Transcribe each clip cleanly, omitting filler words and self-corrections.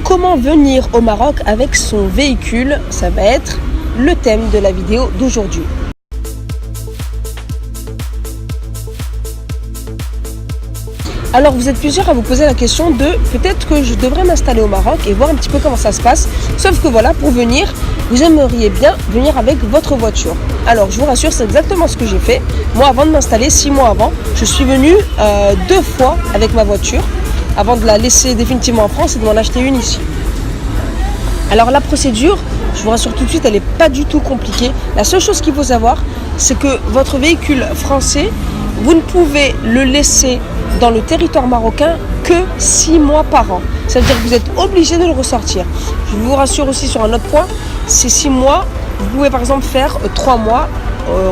Comment venir au Maroc avec son véhicule? Ça va être le thème de la vidéo d'aujourd'hui. Alors vous êtes plusieurs à vous poser la question de peut-être que je devrais m'installer au Maroc et voir un petit peu comment ça se passe. Sauf que voilà, pour venir, vous aimeriez bien venir avec votre voiture. Alors je vous rassure, c'est exactement ce que j'ai fait. Moi, avant de m'installer, 6 mois avant, je suis venue 2 fois avec ma voiture avant de la laisser définitivement en France et de m'en acheter une ici. Alors la procédure, je vous rassure tout de suite, elle n'est pas du tout compliquée. La seule chose qu'il faut savoir, c'est que votre véhicule français, vous ne pouvez le laisser dans le territoire marocain que 6 mois par an. Ça veut dire que vous êtes obligé de le ressortir. Je vous rassure aussi sur un autre point, ces 6 mois, vous pouvez par exemple faire 3 mois,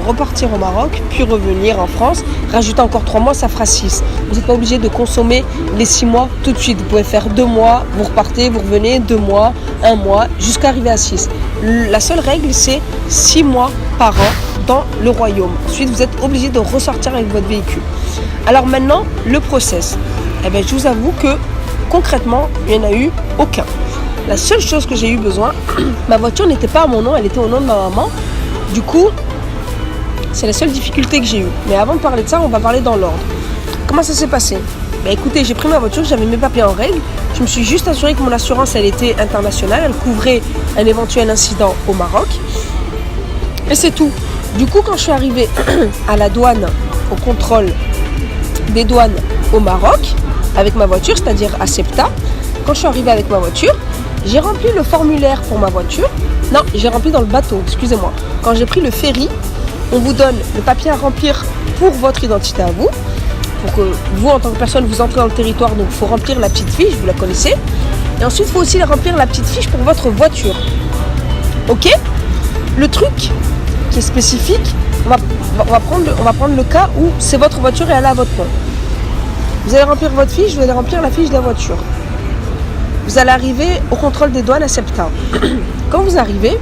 repartir au Maroc, puis revenir en France, rajouter encore 3 mois, ça fera 6. Vous n'êtes pas obligé de consommer les 6 mois tout de suite. Vous pouvez faire 2 mois, vous repartez, vous revenez, 2 mois, 1 mois, jusqu'à arriver à 6. La seule règle, c'est 6 mois par an dans le royaume. Ensuite, vous êtes obligé de ressortir avec votre véhicule. Alors maintenant, le process. Eh bien, je vous avoue que concrètement, il n'y en a eu aucun. La seule chose que j'ai eu besoin, ma voiture n'était pas à mon nom, elle était au nom de ma maman. Du coup, c'est la seule difficulté que j'ai eue. Mais avant de parler de ça, on va parler dans l'ordre. Comment ça s'est passé? Écoutez, j'ai pris ma voiture, j'avais mes papiers en règle. Je me suis juste assurée que mon assurance, elle était internationale. Elle couvrait un éventuel incident au Maroc. Et c'est tout. Du coup, quand je suis arrivée à la douane, au contrôle des douanes au Maroc, avec ma voiture, c'est-à-dire à Ceuta, quand je suis arrivée avec ma voiture, j'ai rempli le formulaire pour ma voiture. Non, j'ai rempli dans le bateau, excusez-moi. Quand j'ai pris le ferry, on vous donne le papier à remplir pour votre identité à vous. Pour que vous, en tant que personne, vous entrez dans le territoire, donc il faut remplir la petite fiche, vous la connaissez. Et ensuite, il faut aussi remplir la petite fiche pour votre voiture. Ok? Le truc qui est spécifique, on va prendre le cas où c'est votre voiture et elle est à votre nom. Vous allez remplir votre fiche, vous allez remplir la fiche de la voiture. Vous allez arriver au contrôle des douanes à Ceuta. Quand vous arrivez,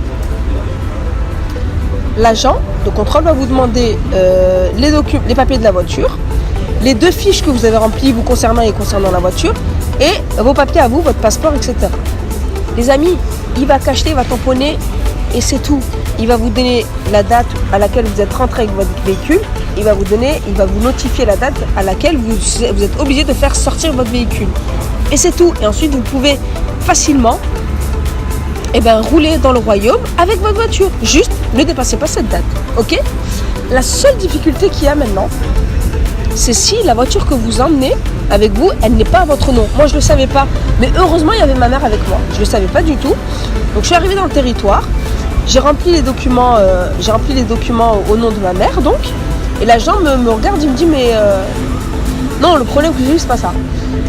l'agent de contrôle va vous demander les papiers de la voiture, les 2 fiches que vous avez remplies vous concernant et concernant la voiture, et vos papiers à vous, votre passeport, etc. Les amis, il va cacheter, il va tamponner, et c'est tout. Il va vous donner la date à laquelle vous êtes rentré avec votre véhicule. Il va vous notifier la date à laquelle vous êtes obligé de faire sortir votre véhicule. Et c'est tout. Et ensuite, vous pouvez facilement rouler dans le royaume avec votre voiture. Juste, ne dépassez pas cette date. Ok? La seule difficulté qu'il y a maintenant, c'est si la voiture que vous emmenez avec vous, elle n'est pas à votre nom. Moi, je ne le savais pas. Mais heureusement, il y avait ma mère avec moi. Je ne le savais pas du tout. Donc, je suis arrivée dans le territoire. J'ai rempli les documents au nom de ma mère, donc. Et l'agent me regarde, il me dit, mais non, le problème que j'ai eu, c'est pas ça.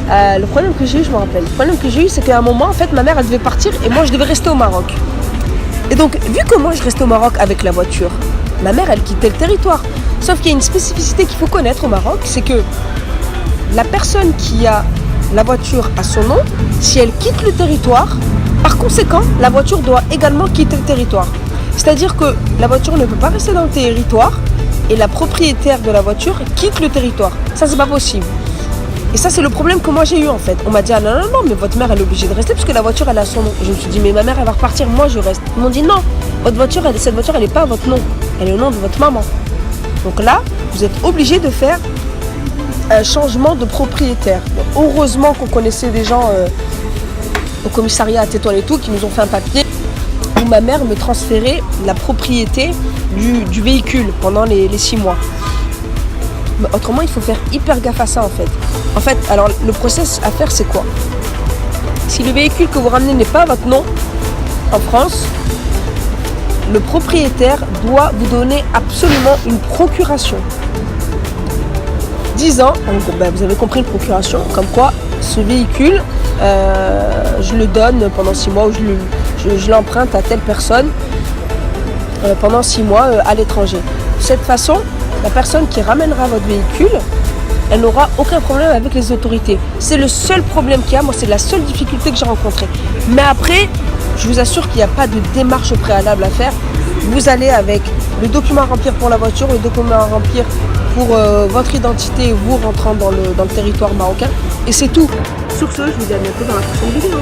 Le problème que j'ai eu, je me rappelle. Le problème que j'ai eu, c'est qu'à un moment, en fait, ma mère, elle devait partir et moi, je devais rester au Maroc. Et donc, vu que moi, je restais au Maroc avec la voiture, ma mère, elle quittait le territoire. Sauf qu'il y a une spécificité qu'il faut connaître au Maroc, c'est que la personne qui a la voiture à son nom, si elle quitte le territoire, par conséquent, la voiture doit également quitter le territoire. C'est-à-dire que la voiture ne peut pas rester dans le territoire et la propriétaire de la voiture quitte le territoire. Ça, c'est pas possible. Et ça, c'est le problème que moi j'ai eu en fait. On m'a dit, ah non, mais votre mère, elle est obligée de rester parce que la voiture, elle a son nom. Et je me suis dit, mais ma mère, elle va repartir, moi, je reste. Ils m'ont dit, non, cette voiture, elle n'est pas à votre nom. Elle est au nom de votre maman. Donc là, vous êtes obligé de faire un changement de propriétaire. Donc, heureusement qu'on connaissait des gens au commissariat à Tétouan et tout, qui nous ont fait un papier où ma mère me transférait la propriété du véhicule pendant les 6 mois. Mais autrement, il faut faire hyper gaffe à ça en fait. En fait, alors le process à faire, c'est quoi? Si le véhicule que vous ramenez n'est pas à votre nom en France, le propriétaire doit vous donner absolument une procuration. 10 ans, donc, vous avez compris, une procuration, comme quoi ce véhicule, je le donne pendant 6 mois ou je l'emprunte à telle personne pendant 6 mois à l'étranger. De cette façon, la personne qui ramènera votre véhicule, elle n'aura aucun problème avec les autorités. C'est le seul problème qu'il y a, moi c'est la seule difficulté que j'ai rencontrée. Mais après, je vous assure qu'il n'y a pas de démarche préalable à faire. Vous allez avec le document à remplir pour la voiture, le document à remplir pour votre identité, vous rentrant dans le territoire marocain. Et c'est tout. Sur ce, je vous dis à bientôt dans la prochaine vidéo.